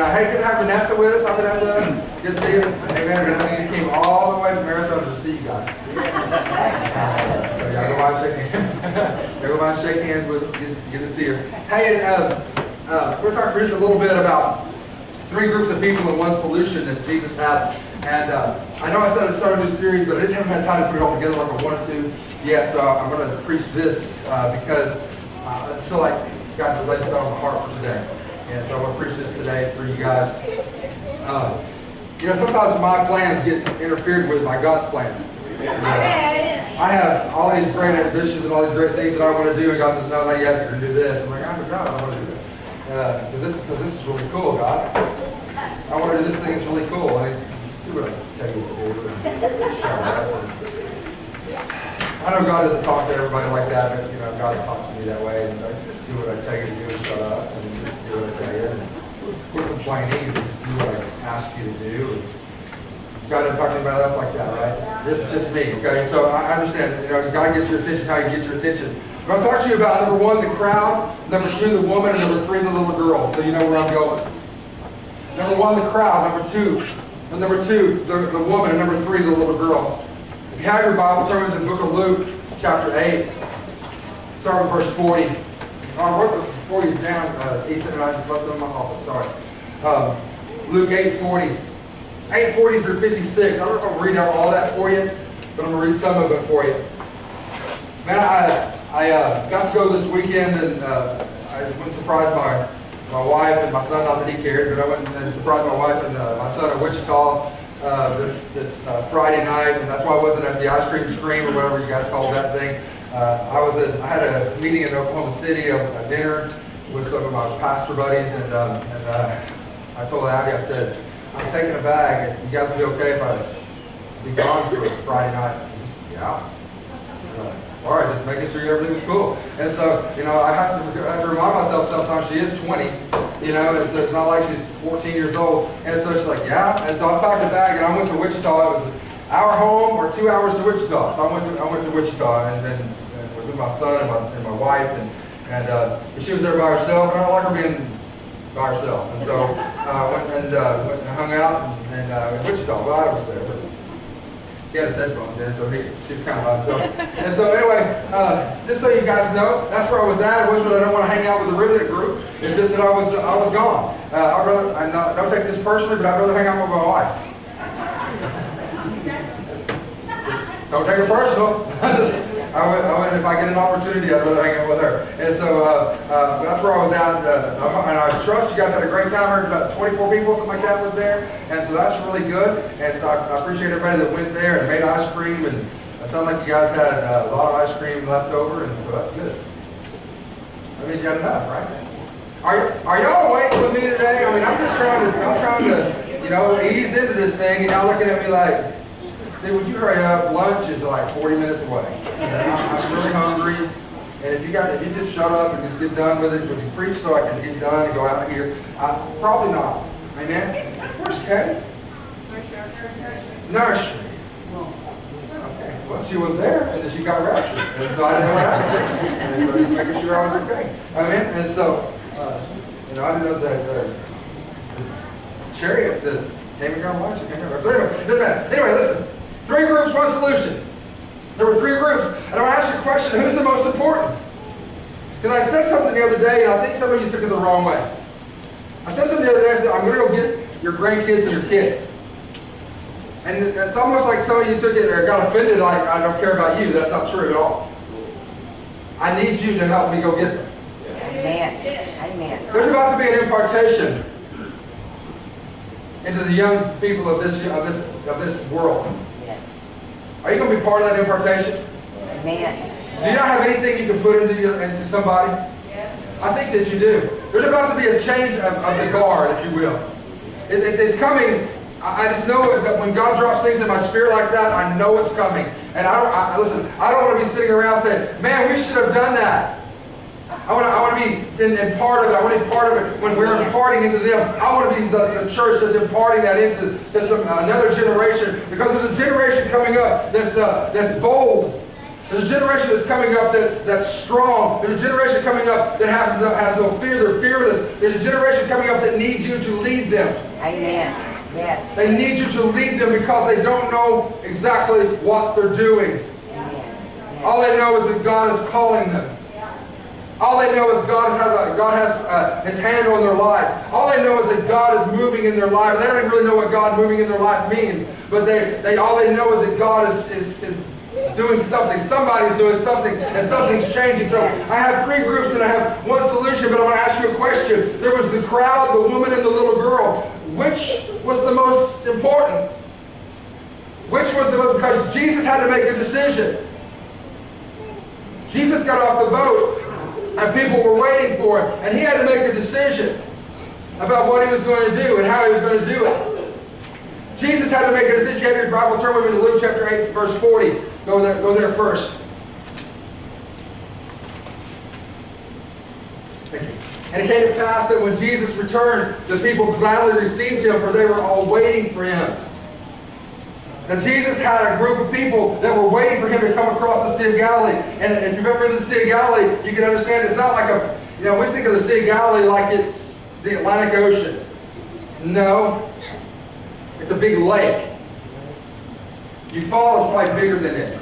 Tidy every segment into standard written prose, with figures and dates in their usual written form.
hey, good to have Vanessa with us. I'm Vanessa. Good to see you. Amen. Vanessa came all the way from Arizona to see you guys. So y'all go by and shake hands. Y'all go by and shake hands with. Good to see her. Hey, we're talking for just a little bit about 3 groups of people and 1 solution that Jesus had. And I know I said I started a new series, but I just haven't had time to put it all together like I wanted to. Yeah, so I'm going to preach this because I just feel like God has laid this out on my heart for today. And so I'm going to preach this today for you guys. Sometimes my plans get interfered with by God's plans. I have all these great ambitions and all these great things that I want to do, and God says, no, not yet, you're going to do this. I'm like, I'm a God, I want to do this. Because this is really cool, God. I want to do this thing that's really cool. And he's do what I tell you to do. Shut up. I know God doesn't talk to everybody like that, but God talks to me that way. And just do what I tell you to do and shut up. And just do what I tell you. And quit complaining and just do what I ask you to do. And God doesn't talk to anybody else like that, right? This is just me, okay? So I understand, God gets your attention how you get your attention. I'm going to talk to you about number 1, the crowd, number 2, the woman, and number 3, the little girl. So you know where I'm going. Number 1, the crowd. Number 2, the woman. And number 3, the little girl. If you have your Bible, turn to the book of Luke, chapter 8. Start with verse 40. I wrote this 40 down, Ethan, and I just left them in my office. Sorry. Luke 8:40. 8:40 through 56. I don't know if I'll read out all that for you, but I'm going to read some of it for you. Man, I got to go this weekend, and I went surprised my wife and my son, not that he cared, but I went and surprised my wife and my son in Wichita this Friday night, and that's why I wasn't at the ice cream scream or whatever you guys call that thing. I had a meeting in Oklahoma City, a dinner with some of my pastor buddies, and I told Abby, I said, I'm taking a bag, and you guys will be okay if I be gone for Friday night? Yeah. All right, just making sure everything was cool. And so, I have to remind myself sometimes she is 20, and so it's not like she's 14 years old. And so she's like, yeah. And so I packed a bag, and I went to Wichita. It was an hour home or 2 hours to Wichita. So I went to Wichita, and was with my son and my wife, and she was there by herself, and I don't like her being by herself. And so I went and hung out in Wichita. Well, I was there. But he had his headphones in, so she was kind of by himself. And so anyway, just so you guys know, that's where I was at. It wasn't that I don't want to hang out with the Rivet group. It's just that I was gone. Don't take this personally, but I'd rather hang out with my wife. Just don't take it personal. I would, if I get an opportunity, I'd rather hang out with her. And so that's where I was at. And I trust you guys had a great time. I heard about 24 people, something like that was there. And so that's really good. And so I appreciate everybody that went there and made ice cream. And it sounded like you guys had a lot of ice cream left over. And so that's good. That means you got enough, right? Are y'all awake with me today? I mean, I'm trying to ease into this thing. And y'all looking at me like, dude, would you hurry up? Lunch is like 40 minutes away. I'm really hungry. And if you just shut up and just get done with it, would you preach so I can get done and go out here? Probably not. Amen? Where's Kay? Nursery. Okay. Well, she was there, and then she got raptured. And so I didn't know what happened. And so just making sure I was okay. Amen? And so, I didn't know the chariots that came and got lunch. So anyway, listen. 3 groups, 1 solution. There were 3 groups. And I'm going to ask you a question. Who's the most important? Because I said something the other day, and I think some of you took it the wrong way. I said something the other day, I said, I'm going to go get your grandkids and your kids. And it's almost like some of you took it or got offended like, I don't care about you. That's not true at all. I need you to help me go get them. Amen. Amen. There's about to be an impartation into the young people of this world. Yes. Are you going to be part of that impartation? Amen. Do you not have anything you can put into somebody? Yes. I think that you do. There's about to be a change of the guard, if you will. It's coming. I just know that when God drops things in my spirit like that, I know it's coming. And I don't want to be sitting around saying, man, we should have done that. I want to be in part of it. I want to be part of it when we're imparting into them. I want to be the church that's imparting that into another generation, because there's a generation coming up that's bold, There's a generation that's coming up that's strong. There's a generation coming up that has no fear. They're fearless. There's a generation coming up that needs you to lead them. Amen. Yes. They need you to lead them because they don't know exactly what they're doing. Amen. All they know is that God is calling them. All they know is God has His hand on their life. All they know is that God is moving in their life. They don't even really know what God moving in their life means. But all they know is that God is doing something. Somebody's doing something, and something's changing. So I have three groups, and I have one solution, but I want to ask you a question. There was the crowd, the woman, and the little girl. Which was the most important? Which was the most, because Jesus had to make a decision. Jesus got off the boat, and people were waiting for him, and he had to make a decision about what he was going to do and how he was going to do it. Jesus had to make a decision. You have your Bible, turn with me to Luke chapter 8, verse 40. Go there first. Thank you. And it came to pass that when Jesus returned, the people gladly received him, for they were all waiting for him. Now Jesus had a group of people that were waiting for him to come across the Sea of Galilee. And if you've ever been to the Sea of Galilee, you can understand it's not like we think of the Sea of Galilee like it's the Atlantic Ocean. No. It's a big lake. Eufaula is probably bigger than it.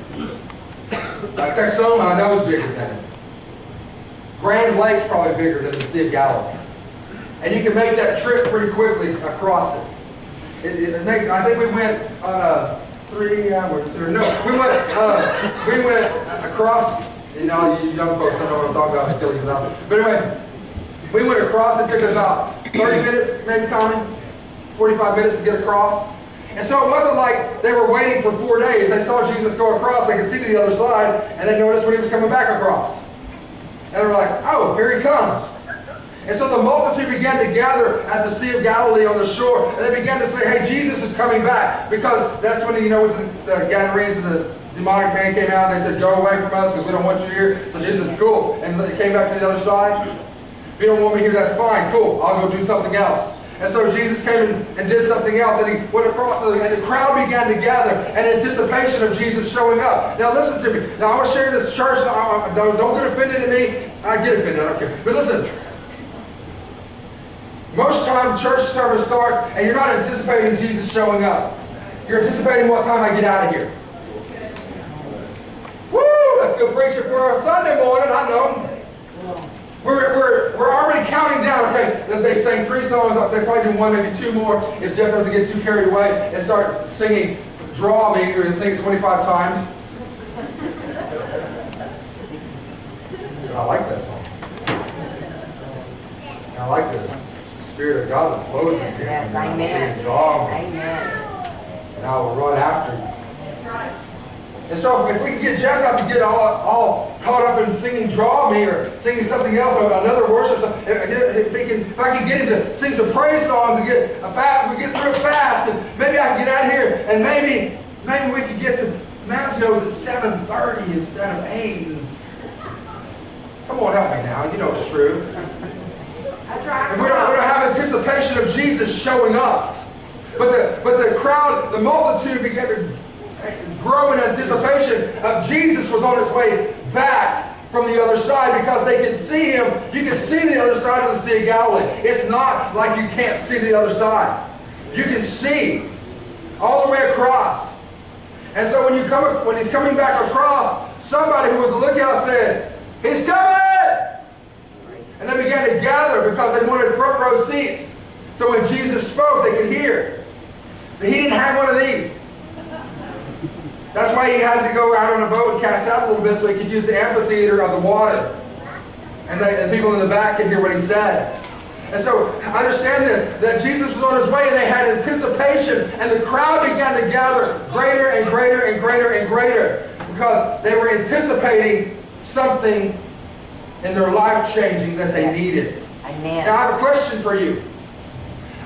Texoma, I know, is bigger than it. Grand Lake's probably bigger than the Sea of Galilee. And you can make that trip pretty quickly across it. I think we went on we went across, you young folks don't know what I'm talking about, I'm still using that. But anyway, we went across, it took about 30 minutes, maybe, Tommy? 45 minutes to get across. And so it wasn't like they were waiting for 4 days. They saw Jesus go across, they could see to the other side, and they noticed when he was coming back across. And they were like, oh, here he comes. And so the multitude began to gather at the Sea of Galilee on the shore, and they began to say, hey, Jesus is coming back. Because that's when, the Gadarenes and the demonic man came out, and they said, go away from us because we don't want you here. So Jesus said, cool. And they came back to the other side. If you don't want me here, that's fine. Cool. I'll go do something else. And so Jesus came and did something else, and he went across, and the crowd began to gather in anticipation of Jesus showing up. Now listen to me. Now I want to share this church. Don't get offended at me. I get offended. I don't care. But listen. Most time church service starts, and you're not anticipating Jesus showing up. You're anticipating what time I get out of here. Woo! That's good preaching for a Sunday morning. I know. We're already counting down. Okay, if they sing 3 songs, they probably do 1, maybe 2 more. If Jeff doesn't get too carried away and start singing "Draw Me," you're going to sing it 25 times. I like that song. I like the Spirit of God that flows in here. Yes, amen. Draw me. Amen. And I will run after you. And so if we can get Jeff not to get all caught up in singing "Draw Me" or singing something else, or another worship song, if I can get him to sing some praise songs and we get through it fast, and maybe I can get out of here, and maybe we can get to Mazio's at 7:30 instead of 8. Come on, help me now. You know it's true. And we don't have anticipation of Jesus showing up. But the crowd, the multitude began to grow in anticipation of Jesus was on his way back from the other side, because they could see him. You can see the other side of the Sea of Galilee. It's not like you can't see the other side. You can see all the way across. And so when he's coming back across, somebody who was a lookout said, "He's coming!" And they began to gather because they wanted front row seats. So when Jesus spoke, they could hear. But he didn't have one of these. That's why he had to go out on a boat and cast out a little bit so he could use the amphitheater of the water. And people in the back could hear what he said. And so understand this, that Jesus was on his way, and they had anticipation, and the crowd began to gather greater and greater and greater and greater, because they were anticipating something in their life changing that they needed. Amen. Now I have a question for you.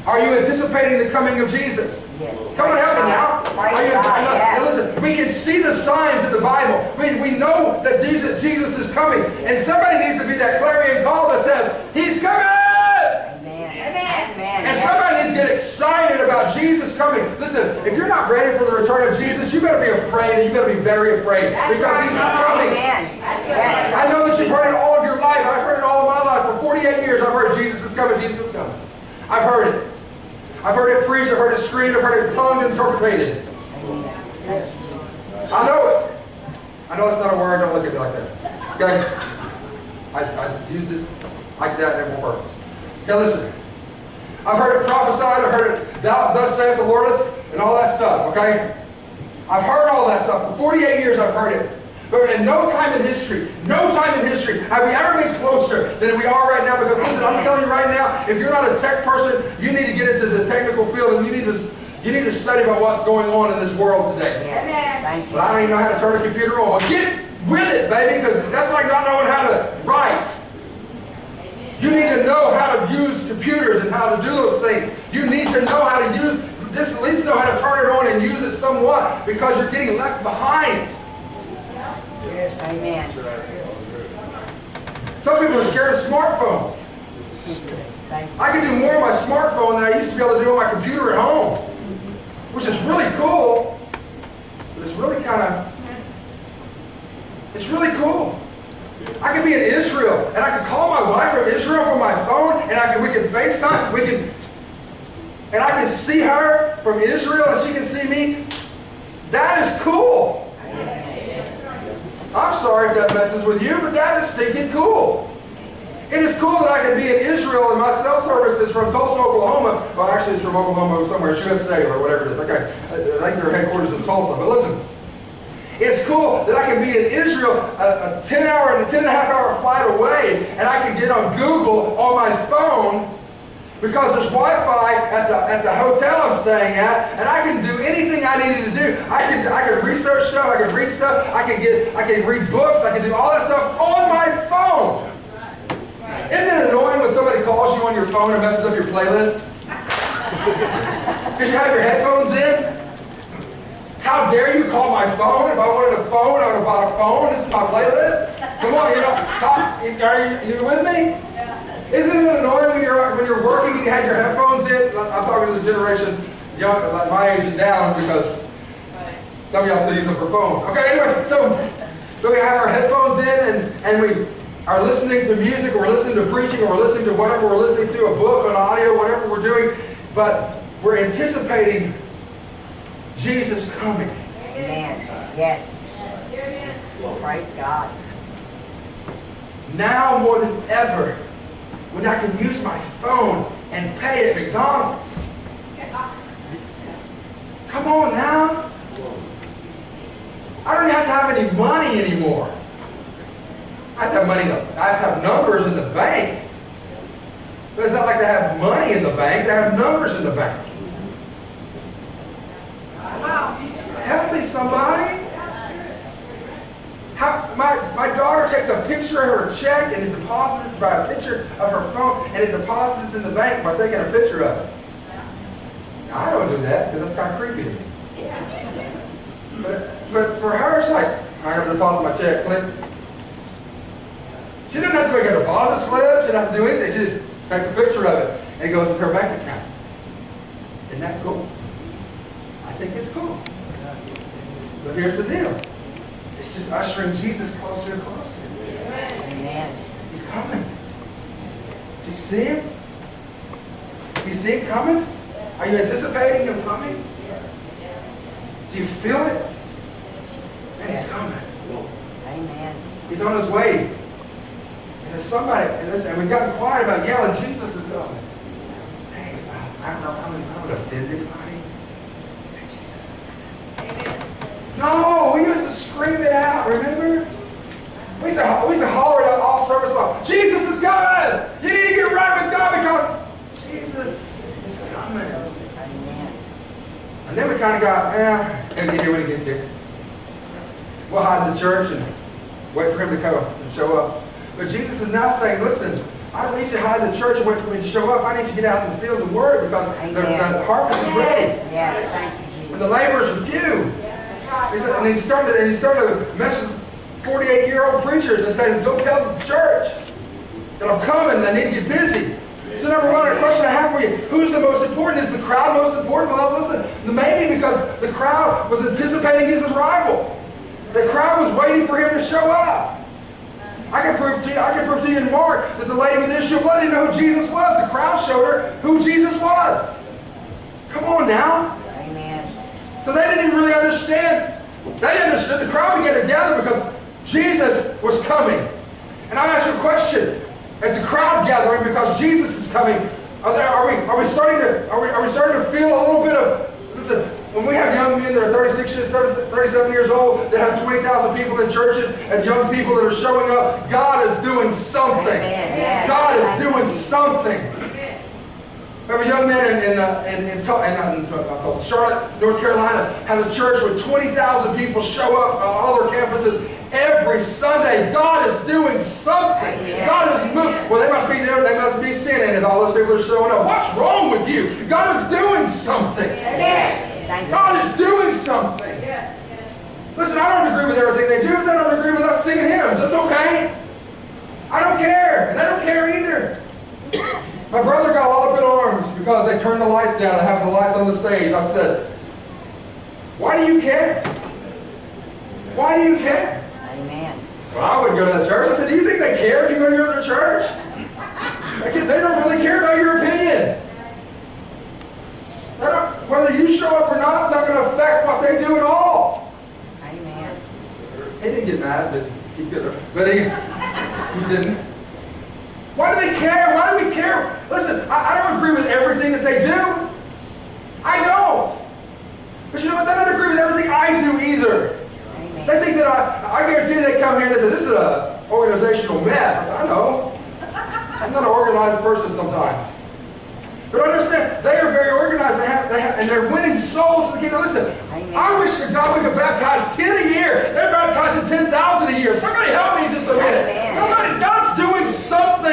Are you anticipating the coming of Jesus? Yes. Come on, help me now. Now listen, we can see the signs in the Bible. We know that Jesus is coming. And somebody needs to be that clarion call that says, "He's coming!" Amen. Amen. And somebody needs to get excited about about Jesus coming. Listen, if you're not ready for the return of Jesus, you better be afraid, and you better be very afraid, because He's coming. Amen. Yes. I know that you've heard it all of your life. I've heard it all of my life. For 48 years, I've heard Jesus is coming, Jesus is coming. I've heard it. I've heard it preached, I've heard it screamed, I've heard it tongued, interpreted. I know it. I know it's not a word, don't look at me like that. Okay? I used it like that and it won't purpose. Okay, listen. I've heard it prophesied, I've heard it, thus saith the Lord, and all that stuff, okay? I've heard all that stuff. For 48 years I've heard it. But in no time in history have we ever been closer than we are right now. Because listen, I'm telling you right now, if you're not a tech person, you need to get into the technical field, and you need to study about what's going on in this world today. Yes. Thank you. But I don't even know how to turn a computer on. Well, get with it, baby, because that's like not knowing how to write. You need to know how to use computers and how to do those things. You need to know how to use, just at least know how to turn it on and use it somewhat, because you're getting left behind. Amen. Some people are scared of smartphones. I can do more on my smartphone than I used to be able to do on my computer at home, which is really cool. But it's really cool. I could be in Israel, and I could call my wife from Israel from my phone, and we can FaceTime, and I can see her from Israel, and she can see me. That is cool. I'm sorry if that messes with you, but that is stinking cool. It is cool that I can be in Israel, and my cell service is from Tulsa, Oklahoma. Well, actually, it's from Oklahoma somewhere, USA or whatever it is. Okay, I think their headquarters is Tulsa. But listen, it's cool that I can be in Israel, a 10-hour and a 10.5-hour flight away, and I can get on Google on my phone, because there's Wi-Fi at the hotel I'm staying at, and I can do anything I needed to do. I can research stuff, I can read stuff, I can read books, I can do all that stuff on my phone. Isn't it annoying when somebody calls you on your phone and messes up your playlist? Because you have your headphones in? How dare you call my phone? If I wanted a phone, I would have bought a phone. This is my playlist. Come on, are you with me? Isn't it annoying when you're working and you have your headphones in? I'm talking to the generation young, like my age and down, because some of y'all still use them for phones. Okay, anyway, so we have our headphones in, and we are listening to music, or we're listening to preaching, or we're listening to whatever we're listening to, a book, an audio, whatever we're doing, but we're anticipating Jesus coming. Amen. Yes. Praise God. Now more than ever, when I can use my phone and pay at McDonald's. Come on now. I don't have to have any money anymore. I have to have money. I have to have numbers in the bank. But it's not like they have money in the bank. They have numbers in the bank. Help me, somebody. My daughter takes a picture of her check and it deposits by a picture of her phone, and it deposits in the bank by taking a picture of it. Now, I don't do that because that's kind of creepy to me. But for her, it's like, I have to deposit my check, click. She doesn't have to make a deposit slip, she doesn't have to do anything. She just takes a picture of it and it goes into her bank account. Isn't that cool? I think it's cool. But here's the deal. It's just ushering Jesus closer and closer. Amen. He's coming. Do you see him? Do you see him coming? Are you anticipating him coming? Do you feel it? And he's coming. Amen. He's on his way. And there's somebody, and we've gotten quiet about yelling, Jesus is coming. Hey, I don't know, I would offend anybody. Jesus is coming. No, we used to scream it out, remember? We used to holler it out all service long. Jesus is coming! You need to get right with God because Jesus is coming. Amen. And then we kind of got, he'll get here when he gets here. We'll hide in the church and wait for him to come and show up. But Jesus is now saying, listen, I don't need you to hide in the church and wait for me to show up. I need you to get out in the field and work because the harvest is ready. Yes, thank you, Jesus. And the laborers are few. And he's starting to mess with 48-year-old preachers and saying, go tell the church that I'm coming and I need to get busy. So number one, a question I have for you, who's the most important? Is the crowd most important? Well, anticipating his arrival. The crowd was waiting for him to show up. I can prove to you in Mark that the lady with the issue of blood didn't know who Jesus was. The crowd showed her who Jesus was. Come on now. Amen. So they didn't even really understand. They understood. The crowd began to gather because Jesus was coming. And I ask you a question. As the crowd gathering because Jesus is coming, are we starting to feel a little bit of, listen, when we have young men that are 37 years old, that have 20,000 people in churches, and young people that are showing up, God is doing something. Amen. God is doing something. We have a young man in Charlotte, North Carolina, has a church with 20,000 people show up on all their campuses every Sunday. God is doing something. Amen. God is moving. Well, they must be sinning if all those people are showing up. What's wrong with you? God is doing something. Yes. God is doing something. Yes. Listen, I don't agree with everything they do, but they don't agree with us singing hymns. That's okay. I don't care. And they don't care either. My brother got all up in arms because they turned the lights down and have the lights on the stage. I said, why do you care? Why do you care? Amen. Well, I wouldn't go to that church. I said, do you think they care if you go to your other church? They don't really care about your opinion. Whether you show up or not, it's not going to affect what they do at all. Amen. He didn't get mad, but he could have. But he didn't. Why do they care? Why do we care? Listen, I don't agree with everything that they do. I don't. But you know what? They don't agree with everything I do either. Amen. They think that I guarantee you they come here and they say, this is an organizational mess. I said, I know. I'm not an organized person sometimes. But understand, they are very organized and they're winning souls to the kingdom. Listen, Amen. I wish to God we could baptize 10 a year. They're baptizing 10,000 a year. Somebody help me just a minute. Amen. God's doing something.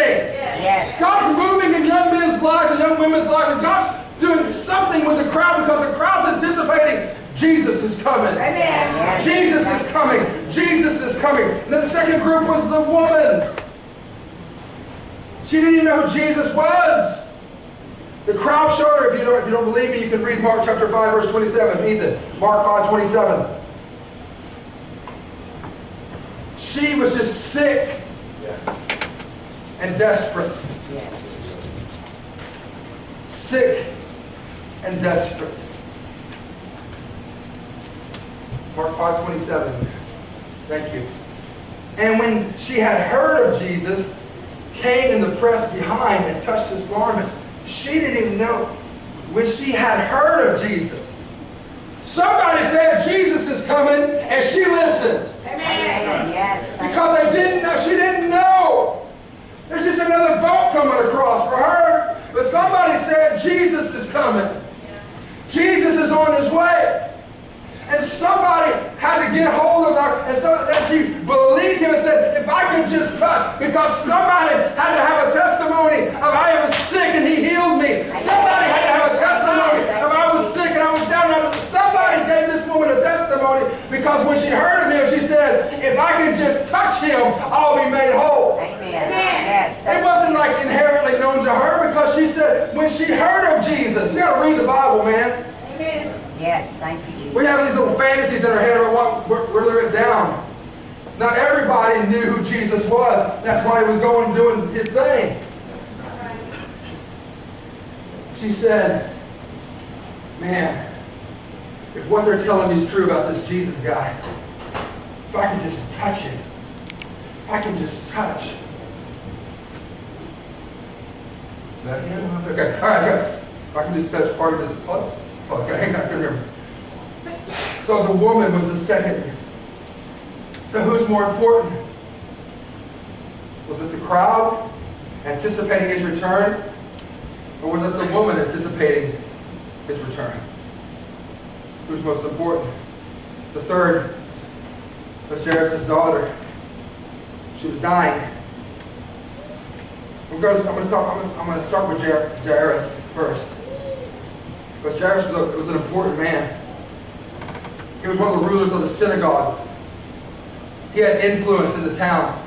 Yes. God's moving in young men's lives and young women's lives. And God's doing something with the crowd because the crowd's anticipating Jesus is coming. Amen. Jesus is coming. Jesus is coming. And then the second group was the woman. She didn't even know who Jesus was. The crowd showed her. If you don't believe me, you can read Mark chapter 5, verse 27. Ethan, Mark 5:27. She was just sick and desperate. Yes. Sick and desperate. Mark 5:27. Thank you. And when she had heard of Jesus, came in the press behind and touched his garment. She didn't even know when she had heard of Jesus. Somebody said Jesus is coming, and she listened. Amen. Yes. Because they didn't know, she didn't know. There's just another boat coming across for her. But somebody said Jesus is coming. Jesus is on his way. And somebody had to get hold of her, and she believed him and said, if I could just touch, because somebody had to have a testimony of I was sick and he healed me. Somebody had to have a testimony of I was sick and I was down. Somebody gave this woman a testimony because when she heard of him, she said, if I could just touch him, I'll be made whole. Amen. Yes. It wasn't like inherently known to her because she said, when she heard of Jesus, you got to read the Bible, man. Amen. Yes. Thank you, Jesus. We have these little fantasies in our head about what we're living down. Not everybody knew who Jesus was. That's why he was going and doing his thing. She said, man, if what they're telling me is true about this Jesus guy, if I can just touch him, if I can just touch. Is that him? Okay, all right, guys. If I can just touch part of his clothes. Okay, I can remember. So the woman was the second. So who's more important? Was it the crowd anticipating his return? Or was it the woman anticipating his return? Who's most important? The third was Jairus' daughter. She was dying. I'm going to start with Jairus first. Because Jairus was an important man. He was one of the rulers of the synagogue. He had influence in the town.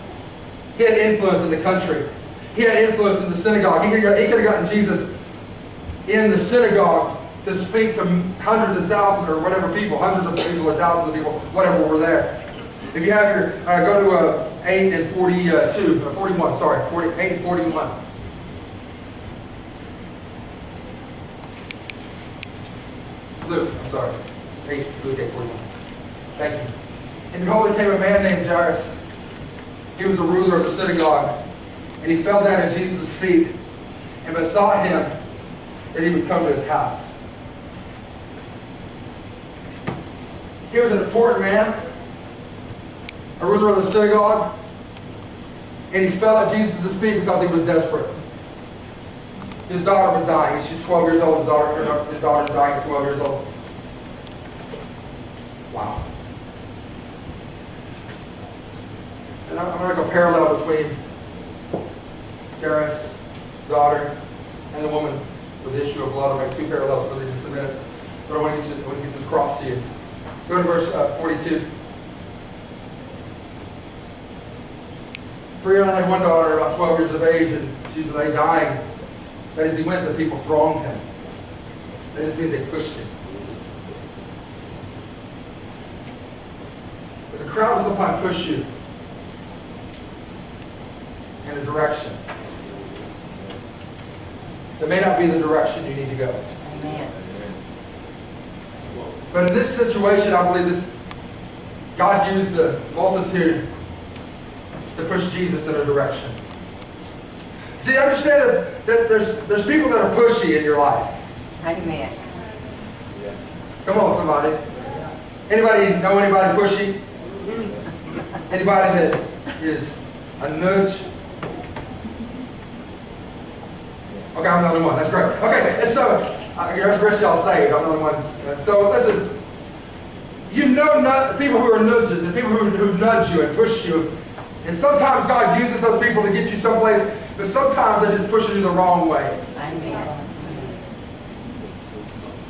He had influence in the country. He had influence in the synagogue. He could have gotten Jesus in the synagogue to speak to hundreds of thousands or whatever people, hundreds of people or thousands of people, whatever were there. If you have your, go to 8 and 41, sorry, 8 and 41. Luke, I'm sorry. Luke 8:41. Thank you. And behold, there came a man named Jairus. He was a ruler of the synagogue. And he fell down at Jesus' feet and besought him that he would come to his house. He was an important man, a ruler of the synagogue, and he fell at Jesus' feet because he was desperate. His daughter was dying. She's 12 years old. His daughter is dying at 12 years old. Wow. And I'm going to go parallel between Jairus' daughter and the woman with the issue of blood. I'll make two parallels for you in just a minute. But I want to get this across to you. Go to verse 42. For he only had one daughter, about 12 years of age, and she lay dying. But as he went, the people thronged him. That just means they pushed him. Because the crowd will sometimes push you in a direction that may not be the direction you need to go. Amen. But in this situation, I believe God used the multitude to push Jesus in a direction. See, understand that there's people that are pushy in your life. Amen. Come on, somebody. Anybody know anybody pushy? Anybody that is a nudge? Okay, I'm the only one. That's great. Okay, and so the rest of y'all saved. I'm the only one. So listen, you know people who are nudges and people who nudge you and push you. And sometimes God uses those people to get you someplace, but sometimes they're just pushing you the wrong way. Amen.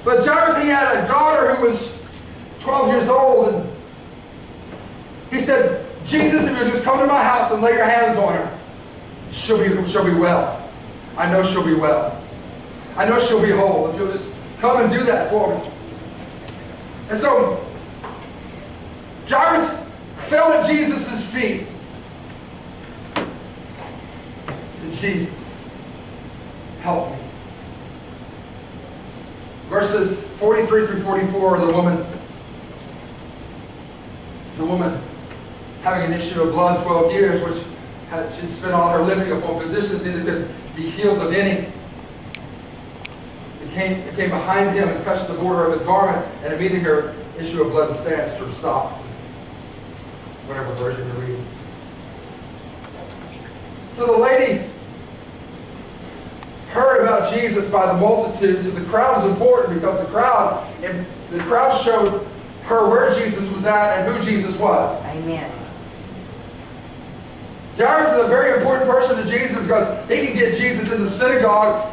But Jairus, he had a daughter who was 12 years old, and he said, Jesus, if you'll just come to my house and lay your hands on her, she'll be well. I know she'll be well. I know she'll be whole if you'll just come and do that for me. And so, Jairus fell at Jesus' feet. He said, Jesus, help me. Verses 43 through 44, the woman having an issue of blood 12 years, which she'd spent all her living upon physicians, neither could be healed of any. It came behind him and touched the border of his garment, and immediately her issue of blood was fast or stopped. Whatever version you're reading. So the lady heard about Jesus by the multitudes, and the crowd was important because the crowd showed her where Jesus was at and who Jesus was. Amen. Jairus is a very important person to Jesus because he can get Jesus in the synagogue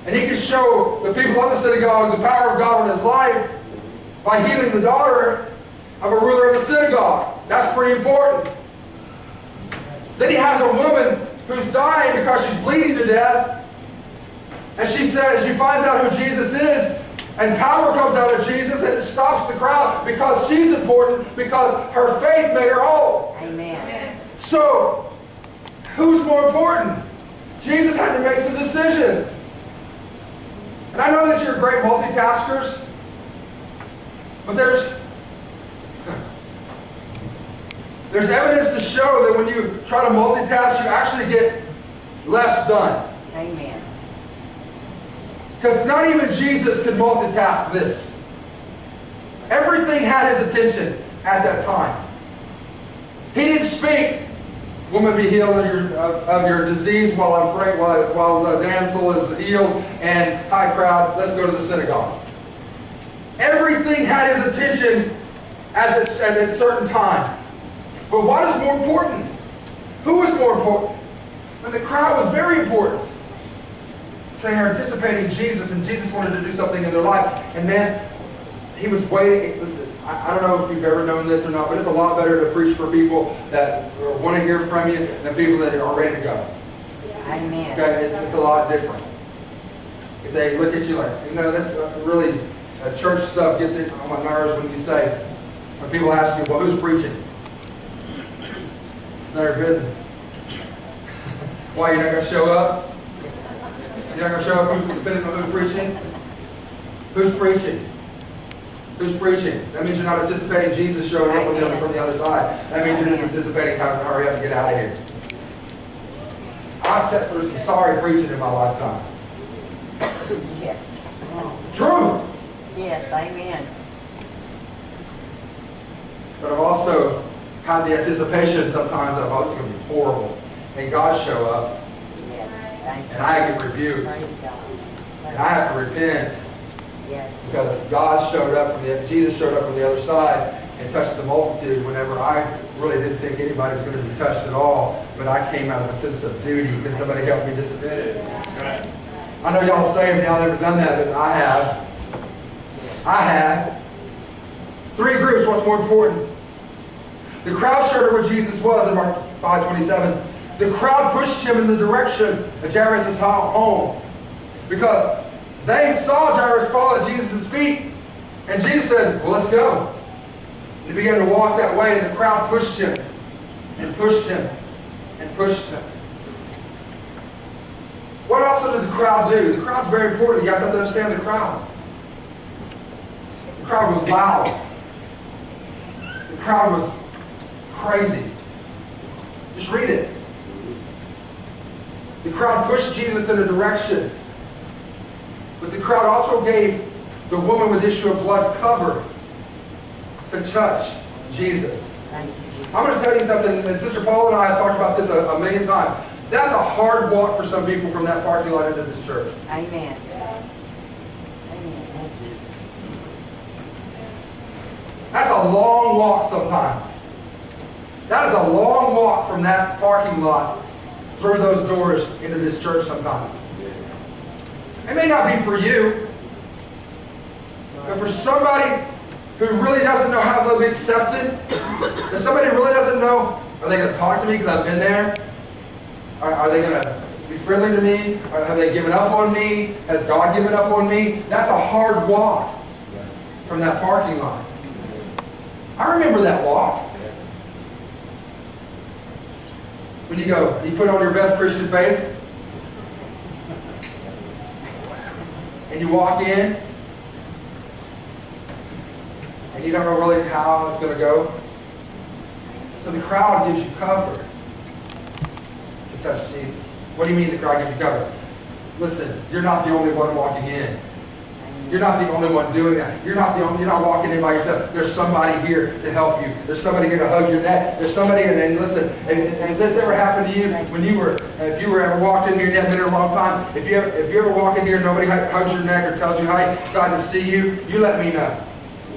and he can show the people of the synagogue the power of God in his life by healing the daughter of a ruler of the synagogue. That's pretty important. Then he has a woman who's dying because she's bleeding to death. And she finds out who Jesus is, and power comes out of Jesus, and it stops the crowd because she's important, because her faith made her whole. Amen. So, who's more important? Jesus had to make some decisions. And I know that you're great multitaskers, but there's evidence to show that when you try to multitask, you actually get less done. Amen. Because not even Jesus could multitask this. Everything had his attention at that time. He didn't speak, woman, be healed of your disease while I'm praying, while the damsel is healed, and hi crowd, let's go to the synagogue. Everything had his attention at a certain time. But what is more important? Who is more important? And the crowd was very important. They are anticipating Jesus, and Jesus wanted to do something in their life. And man, he was waiting. Listen, I don't know if you've ever known this or not, but it's a lot better to preach for people that want to hear from you than people that are ready to go. Amen. Okay, it's a lot different. if they look at you like, that's really, church stuff gets it on my nerves when you say, when people ask you, well, who's preaching? It's none of your business. Why, you're not going to show up? You're not going to show up who's depending on who's preaching? Who's preaching? Who's preaching? That means you're not anticipating Jesus showing up from the other side. That means you're just anticipating how to hurry up and get out of here. I sat through some sorry preaching in my lifetime. Yes. Truth! Yes, amen. But I've also had the anticipation sometimes that oh, this is going to be horrible. And God show up. Yes, thank you. And I get rebuked. Praise God. And I have to repent. Yes. Because Jesus showed up from the other side and touched the multitude whenever I really didn't think anybody was going to be touched at all. But I came out of a sense of duty. Can somebody help me just a minute? Right. I know y'all say y'all never done that, but I have. I had. 3 groups, what's more important? The crowd showed her where Jesus was in Mark 5:27. The crowd pushed him in the direction of Jairus' home. Because they saw Jairus fall at Jesus' feet. And Jesus said, well, let's go. And he began to walk that way, and the crowd pushed him, and pushed him, and pushed him. What also did the crowd do? The crowd's very important. You guys have to understand the crowd. The crowd was loud. The crowd was crazy. Just read it. The crowd pushed Jesus in a direction. But the crowd also gave the woman with issue of blood cover to touch Jesus. I'm going to tell you something, and Sister Paula and I have talked about this a million times. That's a hard walk for some people from that parking lot into this church. Amen. Amen. Yes, Jesus. That's a long walk sometimes. That is a long walk from that parking lot through those doors into this church sometimes. It may not be for you, but for somebody who really doesn't know how they'll be accepted, if somebody really doesn't know, are they going to talk to me because I've been there? Are they going to be friendly to me? Have they given up on me? Has God given up on me? That's a hard walk from that parking lot. I remember that walk. When you go, you put on your best Christian face, and you walk in, and you don't know really how it's going to go. So the crowd gives you cover to touch Jesus. What do you mean the crowd gives you cover? Listen, you're not the only one walking in. You're not the only one doing that. You're not walking in by yourself. There's somebody here to help you. There's somebody here to hug your neck. There's somebody, and listen, and if this ever happened to you, if you were ever walked in here and you haven't been here a long time, if you ever walk in here and nobody hugs your neck or tells you, hey, it's glad to see you, you let me know.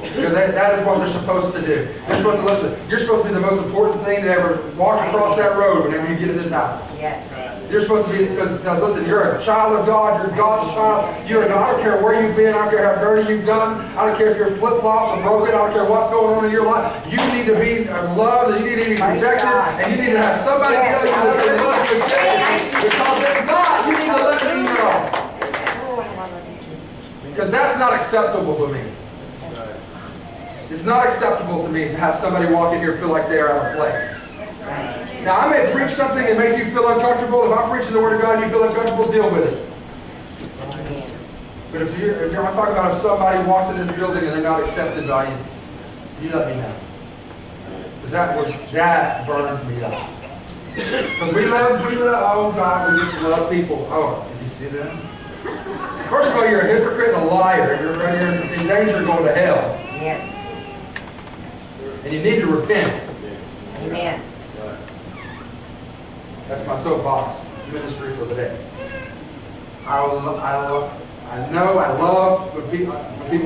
Because that is what they're supposed to do. They're supposed to listen. You're supposed to be the most important thing to ever walk across that road whenever you get in this house. Yes. You're supposed to be, because listen, you're a child of God. You're God's child. I don't care where you've been. I don't care how dirty you've done. I don't care if your flip-flops are broken. I don't care what's going on in your life. You need to be loved, and you need to be protected, and you need to have somebody tell you that they love you again. Because if not, you need to let me know. Because that's not acceptable to me. It's not acceptable to me to have somebody walk in here and feel like they're out of place. Now, I may preach something and make you feel uncomfortable. If I'm preaching the Word of God and you feel uncomfortable, deal with it. But if I'm talking about if somebody walks in this building and they're not accepted by you, you let me know. Because that burns me up. Because we love, oh God, we just love people. Oh, did you see that? First of all, you're a hypocrite and a liar. You're in danger of going to hell. Yes. And you need to repent. Amen. That's my soapbox ministry for the day. I love when people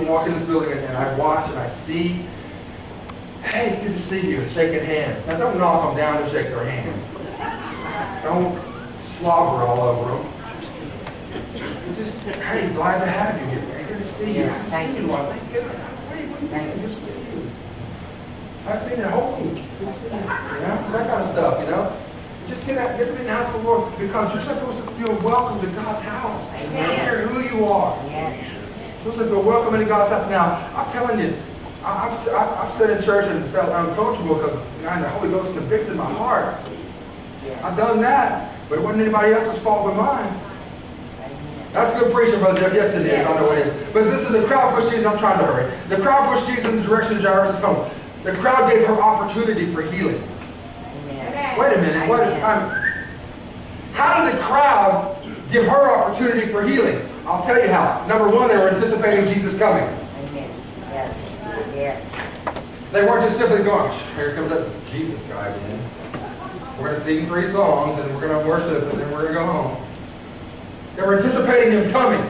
walk in this building and I watch and I see, hey, it's good to see you, and shaking hands. Now don't knock them down to shake their hand. Don't slobber all over them. Just, hey, glad to have you here. Good to see you. Yes, thank you. I've seen it whole week. That kind of stuff, Just get in the house of the Lord, because you're supposed to feel welcome to God's house. Amen. I don't care who you are. Yes. You're supposed to feel welcome into God's house. Now, I'm telling you, I've sat in church and felt uncomfortable because the Holy Ghost convicted my heart. Yes. I've done that, but it wasn't anybody else's fault but mine. Amen. That's good preaching, Brother Jeff. Yes, it is. I know it is. But this is the crowd pushed Jesus. I'm trying to hurry. The crowd pushed Jesus in the direction of Jairus' home. The crowd gave her opportunity for healing. Amen. Wait a minute. What? How did the crowd give her opportunity for healing? I'll tell you how. Number one, they were anticipating Jesus coming. Amen. Yes. Yes. They weren't just simply going, here comes that Jesus guy again. We're going to sing 3 songs and we're going to worship and then we're going to go home. They were anticipating him coming.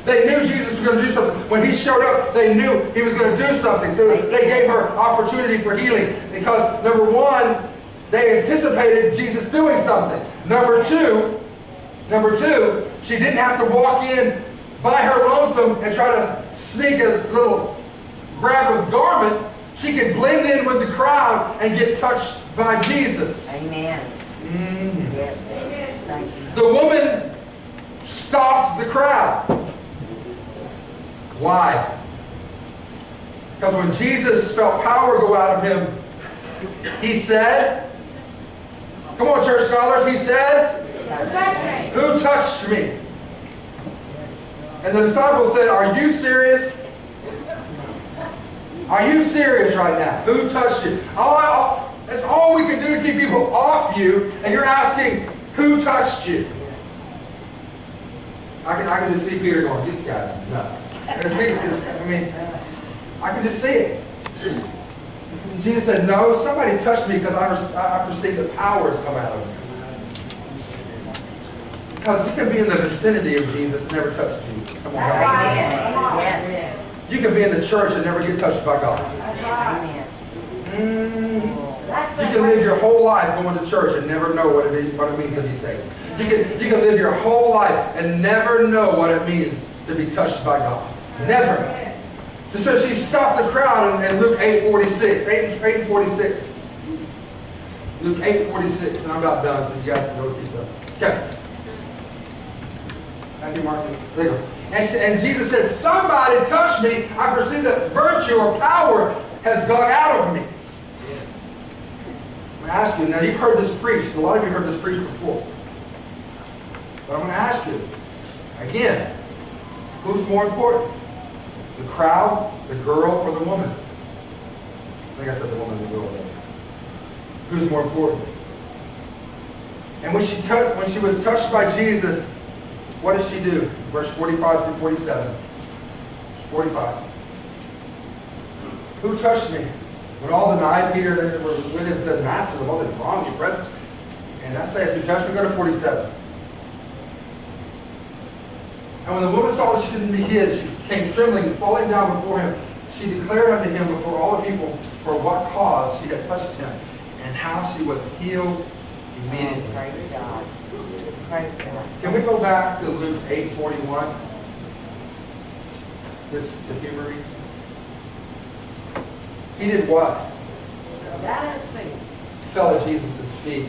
They knew Jesus was going to do something. When he showed up, they knew he was going to do something. So they gave her opportunity for healing. Because number one, they anticipated Jesus doing something. Number two, she didn't have to walk in by her lonesome and try to sneak a little grab a garment. She could blend in with the crowd and get touched by Jesus. Amen. Mm. Yes. Thank you. The woman stopped the crowd. Why? Because when Jesus felt power go out of him, he said, come on, church scholars, he said, who touched me? And the disciples said, are you serious? Are you serious right now? Who touched you? That's all we can do to keep people off you, and you're asking, who touched you? I can just see Peter going, this guy's nuts. I mean, I can just see it. Jesus said, no, somebody touched me because I perceived the powers come out of me. Because you can be in the vicinity of Jesus and never touch Jesus. Come on, God. Yes. You can be in the church and never get touched by God. Amen. You can live your whole life going to church and never know what it means to be saved. You can live your whole life and never know what it means to be touched by God. Never. So she stopped the crowd in Luke 8:46. 8 and 46. Luke 8:46. And I'm about done, so you guys can go through stuff. Okay. Matthew, Mark, there you go. And Jesus said, somebody touched me. I perceive that virtue or power has gone out of me. I'm going to ask you, now you've heard this preached. A lot of you heard this preached before. But I'm going to ask you, again, who's more important? The crowd, the girl, or the woman? I think I said the woman and the girl. Who's more important? And when she was touched by Jesus, what does she do? Verse 45 through 47. 45. Who touched me? When all denied, Peter were with him said, Master, the one that's wrong, you pressed. And that says, who touched me? Go to 47. And when the woman saw that she couldn't be hid, she came trembling, falling down before him. She declared unto him before all the people for what cause she had touched him, and how she was healed immediately. Praise God. Praise God. Can we go back to Luke 8:41? Just to humor me. He did what? Fell at Jesus' feet.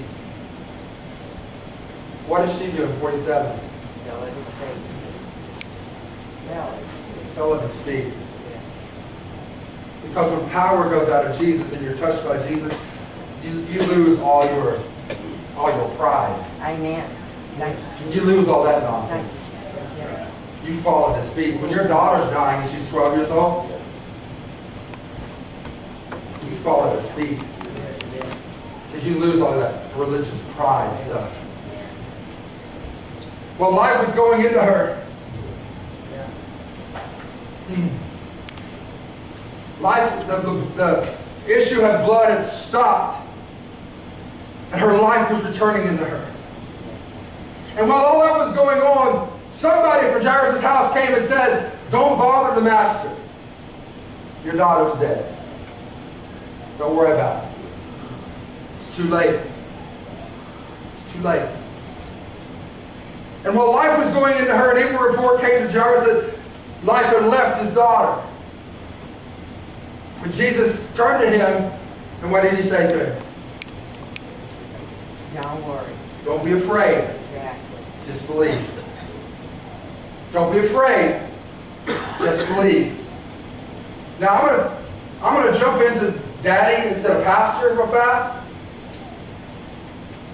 What does she do in 47? Fell at his feet. Fell at his feet. Yes. Because when power goes out of Jesus and you're touched by Jesus, you lose all your pride. Amen. Thank you. You lose all that nonsense. Yes. You fall at his feet. When your daughter's dying and she's 12 years old, you fall at his feet. Because you lose all that religious pride stuff. Well, life was going into her. Life, the issue of blood had stopped. And her life was returning into her. And while all that was going on, somebody from Jairus' house came and said, don't bother the master. Your daughter's dead. Don't worry about it. It's too late. It's too late. And while life was going into her, an evil report came to Jairus that life had left his daughter. But Jesus turned to him, and what did he say to him? Don't worry. Don't be afraid. Exactly. Just believe. Don't be afraid. Just believe. Now I'm gonna jump into daddy instead of pastor real fast.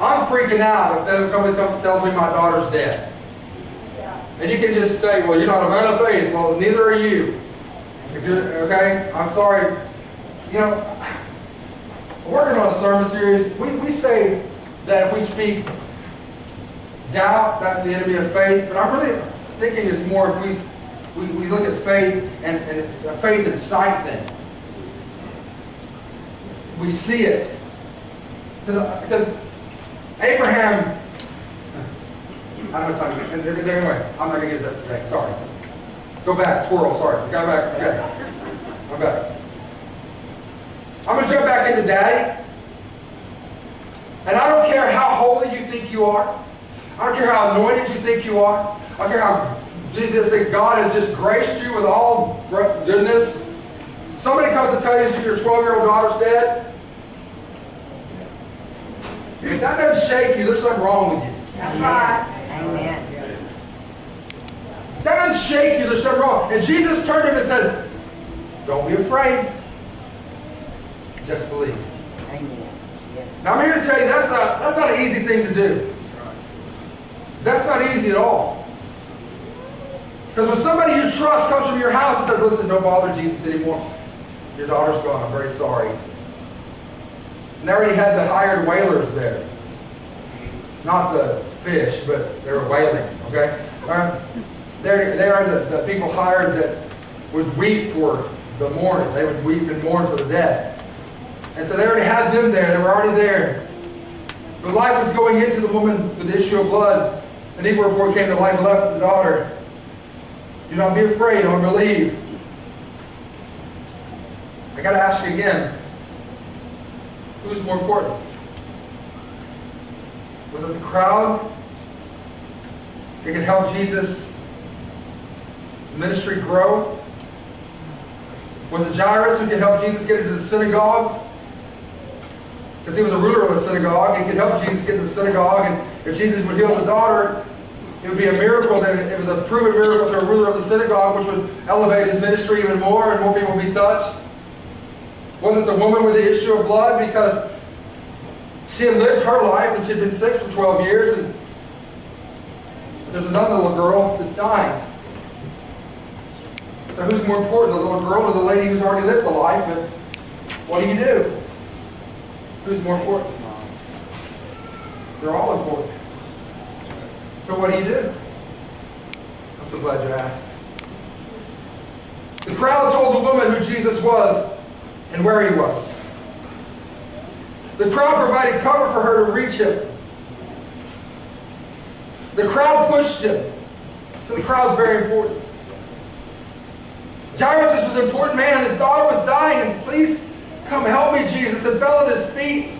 I'm freaking out if somebody tells me my daughter's dead. And you can just say, well, you're not a man of faith. Well, neither are you. If you're okay, I'm sorry. You know, working on a sermon series, we say that if we speak doubt, that's the enemy of faith. But I'm really thinking it's more if we look at faith and it's a faith and sight thing. We see it. Because Abraham, I'm not talking, anyway, I'm not going to get that today, sorry. Let's go back, squirrel, sorry. Got back, okay. I'm back. I'm going to jump back into daddy. And I don't care how holy you think you are. I don't care how anointed you think you are. I don't care how Jesus that God has just graced you with all goodness. Somebody comes to tell you that your 12-year-old daughter's dead. If that doesn't shake you, there's something wrong with you. That's right. Amen. If that doesn't shake you, there's something wrong. And Jesus turned to him and said, don't be afraid. Just believe. Amen. Yes. Now I'm here to tell you that's not an easy thing to do. That's not easy at all. Because when somebody you trust comes from your house and says, listen, don't bother Jesus anymore. Your daughter's gone. I'm very sorry. And they already had the hired whalers there. Not the fish, but they were whaling. Okay? They are the people hired that would weep for the mourning. They would weep and mourn for the dead. And so they already had them there. They were already there. But life was going into the woman with the issue of blood. An evil report came to life and left the daughter. Do not be afraid or believe. I got to ask you again. Who's more important? Was it the crowd that could help Jesus' ministry grow? Was it Jairus who could help Jesus get into the synagogue? Because he was a ruler of a synagogue. He could help Jesus get into the synagogue. And if Jesus would heal his daughter, it would be a miracle. It was a proven miracle to a ruler of the synagogue, which would elevate his ministry even more and more people would be touched. Was it the woman with the issue of blood? Because she had lived her life and she had been sick for 12 years. And there's another little girl that's dying. So who's more important, the little girl or the lady who's already lived the life? And what do you do? Who's more important? They're all important. So what do you do? I'm so glad you asked. The crowd told the woman who Jesus was and where he was. The crowd provided cover for her to reach him. The crowd pushed him. So the crowd's very important. Jairus was an important man. His daughter was dying. And please come help me, Jesus. And fell at his feet.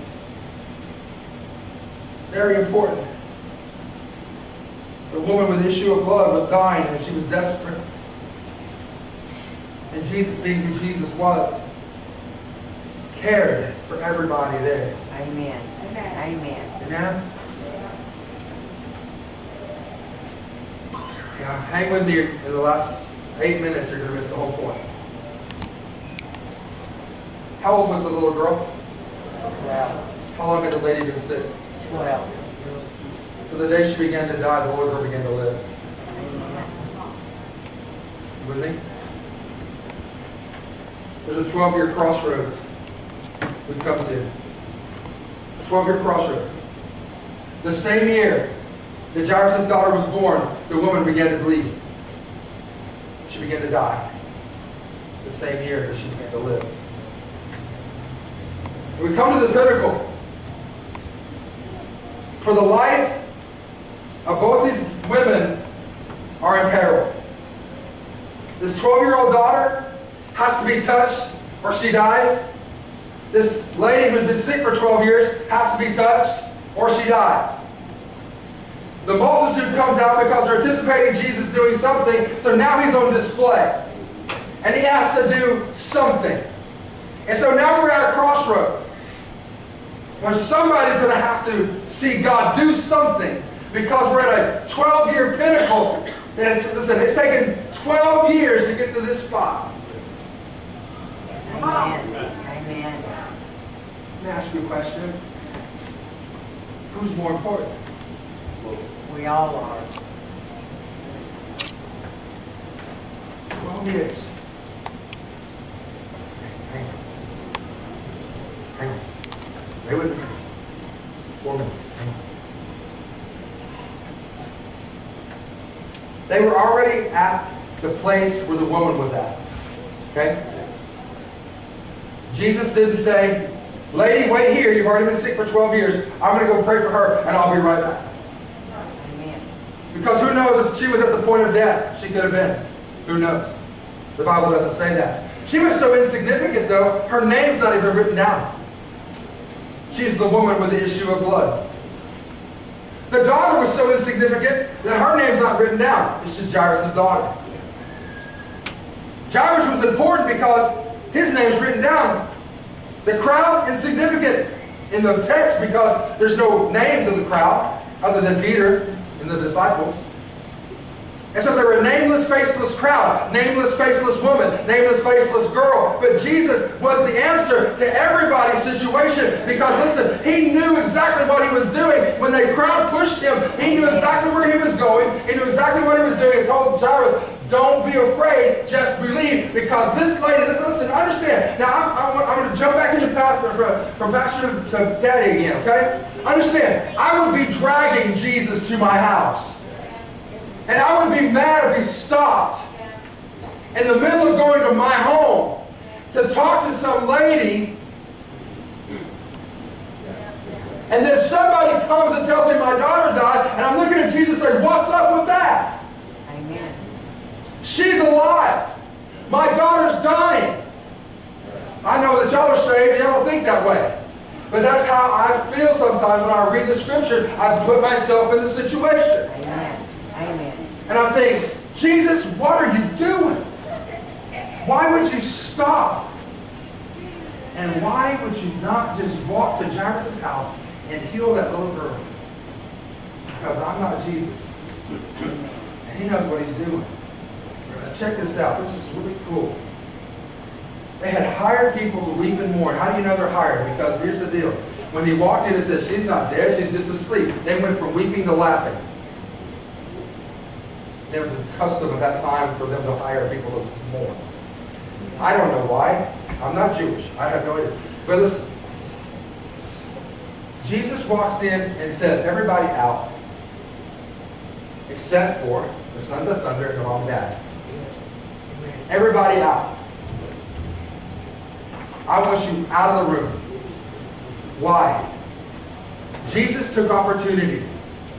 Very important. The woman with the issue of blood was dying and she was desperate. And Jesus, being who Jesus was, cared for everybody there. Amen. Amen. Amen. Amen? Now, hang with me in the last 8 minutes. You're going to miss the whole point. How old was the little girl? 12. How long had the lady been sick? 12. So the day she began to die, the little girl began to live. Amen. You with me? There's a 12-year crossroads we come to. 12-year crossroads. The same year that Jairus' daughter was born, the woman began to bleed. She began to die. The same year that she began to live. We come to the pinnacle. For the life of both these women are in peril. This 12-year-old daughter has to be touched or she dies. This lady who's been sick for 12 years has to be touched or she dies. The multitude comes out because they're anticipating Jesus doing something, so now he's on display. And he has to do something. And so now we're at a crossroads. Well, somebody's going to have to see God do something, because we're at a 12-year pinnacle. Listen, it's taken 12 years to get to this spot. Amen. Amen. Let me ask you a question. Who's more important? We all are. 12 years. Hang on. Hang on. Stay with me. 4 minutes. Hang on. They were already at the place where the woman was at. Okay? Jesus didn't say, lady, wait here. You've already been sick for 12 years. I'm going to go pray for her, and I'll be right back. Amen. Because who knows if she was at the point of death? She could have been. Who knows? The Bible doesn't say that. She was so insignificant, though, her name's not even written down. She's the woman with the issue of blood. The daughter was so insignificant that her name's not written down. It's just Jairus' daughter. Jairus was important because his name's written down. The crowd, insignificant in the text because there's no names of the crowd other than Peter and the disciples. And so they were a nameless, faceless crowd, nameless, faceless woman, nameless, faceless girl. But Jesus was the answer to everybody's situation, because listen, he knew exactly what he was doing. When the crowd pushed him, he knew exactly where he was going. He knew exactly what he was doing, and told Jairus, don't be afraid, just believe. Because this lady, listen, understand. Now, I'm going to jump back into pastor from pastor to daddy again, okay? Understand, I would be dragging Jesus to my house. And I would be mad if he stopped in the middle of going to my home to talk to some lady, and then somebody comes and tells me my daughter died, and I'm looking at Jesus and saying, what's up with that? Amen. She's alive. My daughter's dying. I know that y'all are saved and y'all don't think that way. But that's how I feel sometimes when I read the scripture. I put myself in the situation. Amen. Amen. And I think, Jesus, what are you doing? Why would you stop? And why would you not just walk to Jairus' house and heal that little girl? Because I'm not Jesus. And he knows what he's doing. Now check this out. This is really cool. They had hired people to weep and mourn. How do you know they're hired? Because here's the deal. When he walked in and said, she's not dead, she's just asleep. They went from weeping to laughing. It was a custom at that time for them to hire people to mourn. I don't know why. I'm not Jewish. I have no idea. But listen. Jesus walks in and says, everybody out. Except for the sons of thunder and the mom and dad. Everybody out. I want you out of the room. Why? Jesus took opportunity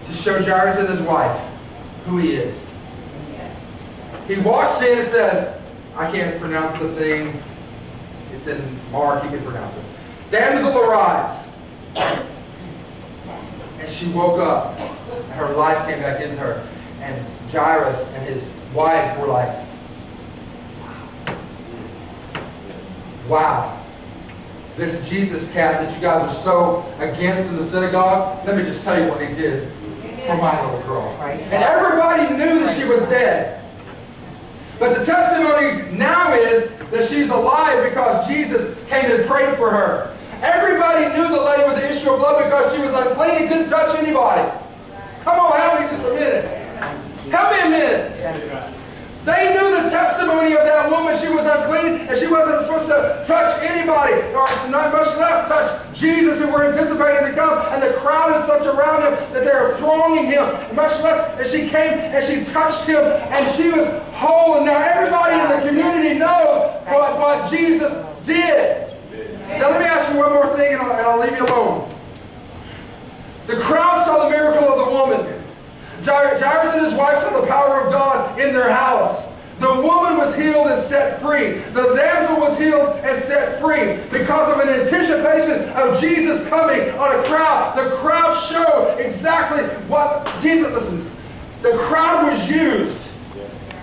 to show Jairus and his wife who he is. He walks in and says, I can't pronounce the thing. It's in Mark, you can pronounce it. Damsel, arise. And she woke up, and her life came back into her. And Jairus and his wife were like, wow. This Jesus cat that you guys are so against in the synagogue, let me just tell you what he did for my little girl. And everybody knew that she was dead. But the testimony now is that she's alive because Jesus came and prayed for her. Everybody knew the lady with the issue of blood because she was unclean and couldn't touch anybody. Come on, help me just a minute. Help me a minute. They knew the testimony of that woman. She was unclean and she wasn't supposed to touch anybody, or not much less touch Jesus, who were anticipating to come. And the crowd is such around him that they're thronging him. Much less, and she came and she touched him and she was whole. And now everybody in the community knows what Jesus did. Now let me ask you one more thing, and I'll leave you alone. The crowd saw the miracle of the woman. Jairus and his wife saw the power of God in their house. The woman was healed and set free. The damsel was healed and set free because of an anticipation of Jesus coming on a crowd. The crowd showed exactly what Jesus, listen, the crowd was used.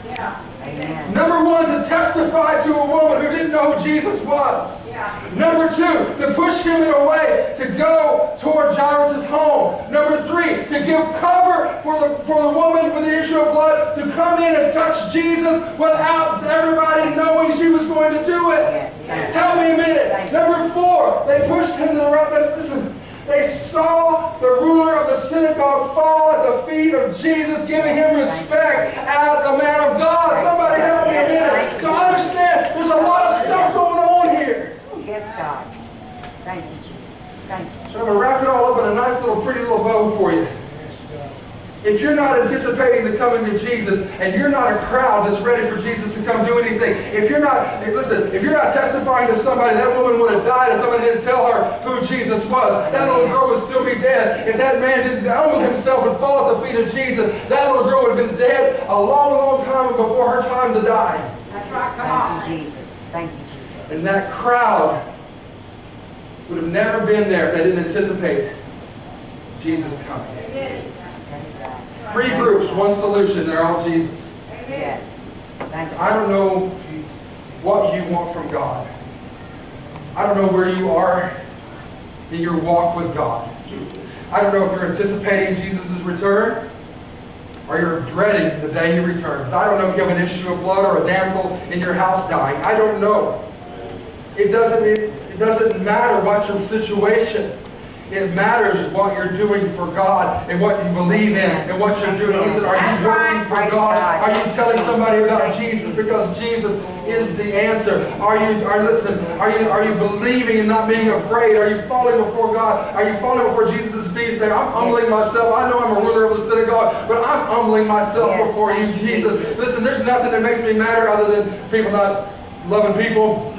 Yeah. Amen. Number one, to testify to a woman who didn't know who Jesus was. Yeah. Number 2, to push him in a way to go toward Jairus' home. Number 3, to give cover for the woman with the issue of blood to come in and touch Jesus without everybody knowing she was going to do it. Yes. Help me a minute. Number 4, they pushed him to the right. Listen. They saw the ruler of the synagogue fall at the feet of Jesus, giving him respect as a man of God. Somebody help me a minute. So understand, there's a lot of stuff going on here. Yes, God. Thank you, Jesus. Thank you. So I'm going to wrap it all up in a nice little pretty little bow for you. If you're not anticipating the coming of Jesus, and you're not a crowd that's ready for Jesus to come do anything, if you're not testifying to somebody, that woman would have died if somebody didn't tell her who Jesus was. That little girl would still be dead. If that man didn't humble himself and fall at the feet of Jesus, that little girl would have been dead a long, long time before her time to die. That's right. Thank you, Jesus. Thank you, Jesus. And that crowd would have never been there if they didn't anticipate Jesus coming. Praise God. 3 groups, 1 solution. They're all Jesus. Yes. Thank you. I don't know what you want from God. I don't know where you are in your walk with God. I don't know if you're anticipating Jesus' return or you're dreading the day He returns. I don't know if you have an issue of blood or a damsel in your house dying. I don't know. It doesn't matter what your situation. It matters what you're doing for God and what you believe in and what you're doing. He said, are you working for God? Are you telling somebody about Jesus? Because Jesus is the answer. Are you believing and not being afraid? Are you falling before God? Are you falling before Jesus' feet and saying, I'm humbling myself. I know I'm a ruler of the synagogue, but I'm humbling myself before you, Jesus. Listen, there's nothing that makes me madder other than people not loving people.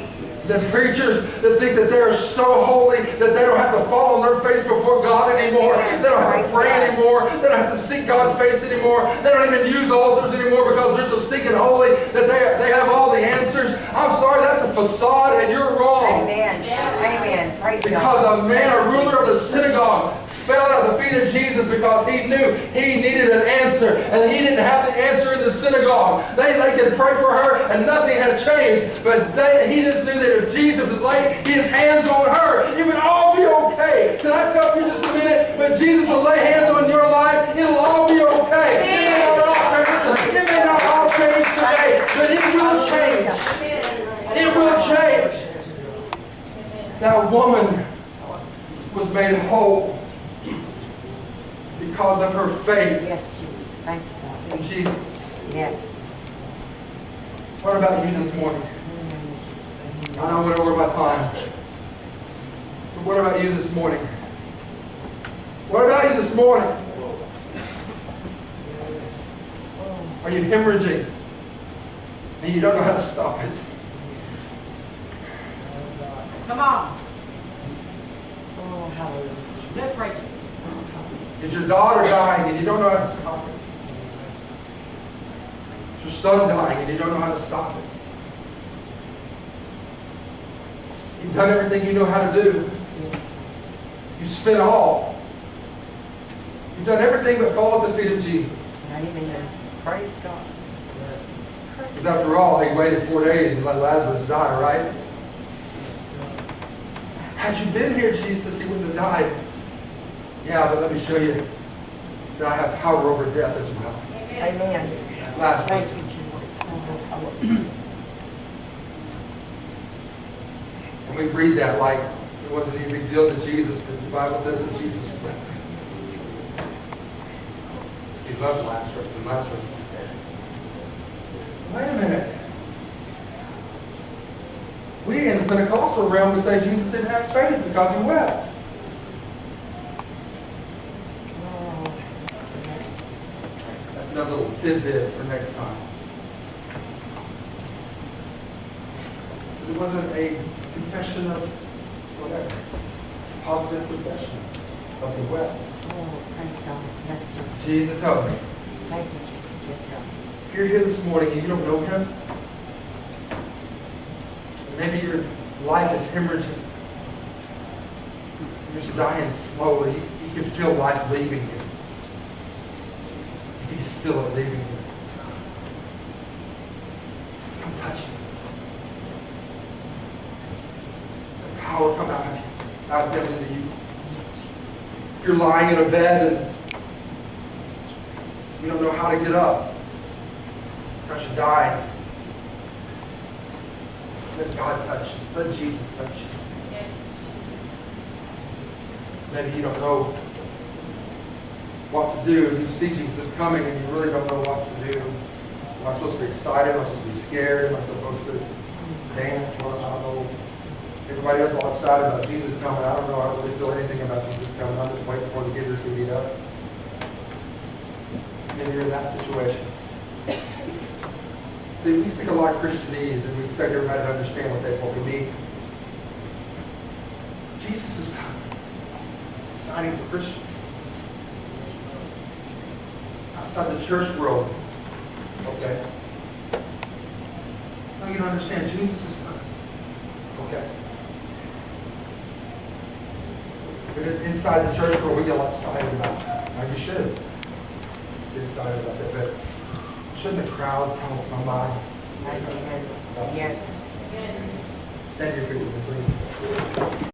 The preachers that think that they are so holy that they don't have to fall on their face before God anymore. They don't have to pray anymore. They don't have to seek God's face anymore. They don't even use altars anymore because they're so stinking holy that they have all the answers. I'm sorry, that's a facade and you're wrong. Amen. Amen. Praise God. Because a man, a ruler of the synagogue, fell at the feet of Jesus because he knew he needed an answer. And he didn't have the answer in the synagogue. They could pray for her and nothing had changed. But he just knew that if Jesus would lay his hands on her, it would all be okay. Can I tell you just a minute? When Jesus will lay hands on your life, it'll all be okay. It may not all change. Listen, it may not all change today, but it will change. It will change. That woman was made whole because of her faith Yes, Jesus. Thank you, God. in Jesus. Yes. What about you this morning? I know I went over my time. But what about you this morning? What about you this morning? Are you hemorrhaging and you don't know how to stop it? Come on. Oh, hallelujah. Let's pray. Is your daughter dying and you don't know how to stop it? Is your son dying and you don't know how to stop it? You've done everything you know how to do. You spent all. You've done everything but fall at the feet of Jesus. Amen. Praise God. Because after all, He waited 4 days and let Lazarus die, right? Had you been here, Jesus, he wouldn't have died. Yeah, but let me show you that I have power over death as well. Amen. Last Thank one. you, Jesus. And we read that like it wasn't any big deal to Jesus, but the Bible says that Jesus wept. He loved Lazarus, and Lazarus was dead. Wait a minute. We in the Pentecostal realm would say Jesus didn't have faith because he wept. That's another little tidbit for next time. Because it wasn't a confession of whatever. Positive confession. Because he wept. Oh, praise God. Yes, Jesus. Jesus help me. Thank you, Jesus. Yes, God. If you're here this morning and you don't know him, maybe your life is hemorrhaging. You're just dying slowly. You can feel life leaving you. You can just feel it leaving you. Come touch me. The power come out of them into you. If you're lying in a bed and you don't know how to get up because you died, let God touch you. Let Jesus touch you. Maybe you don't know what to do, and you see Jesus coming and you really don't know what to do. Am I supposed to be excited? Am I supposed to be scared? Am I supposed to dance? Well, I don't know. Everybody else is all excited about Jesus coming. I don't know. I don't really feel anything about Jesus coming. I'm just waiting for the giggers to meet up. Maybe you're in that situation. See, we speak a lot of Christianese, and we expect everybody to understand what we mean. Jesus is coming. It's exciting for Christians. Outside the church world, okay. No, you don't understand. Jesus is coming. Okay. But inside the church world, we get excited about that. Now you should get excited about that. But shouldn't the crowd tell somebody? Yes. Stand your feet with me, please.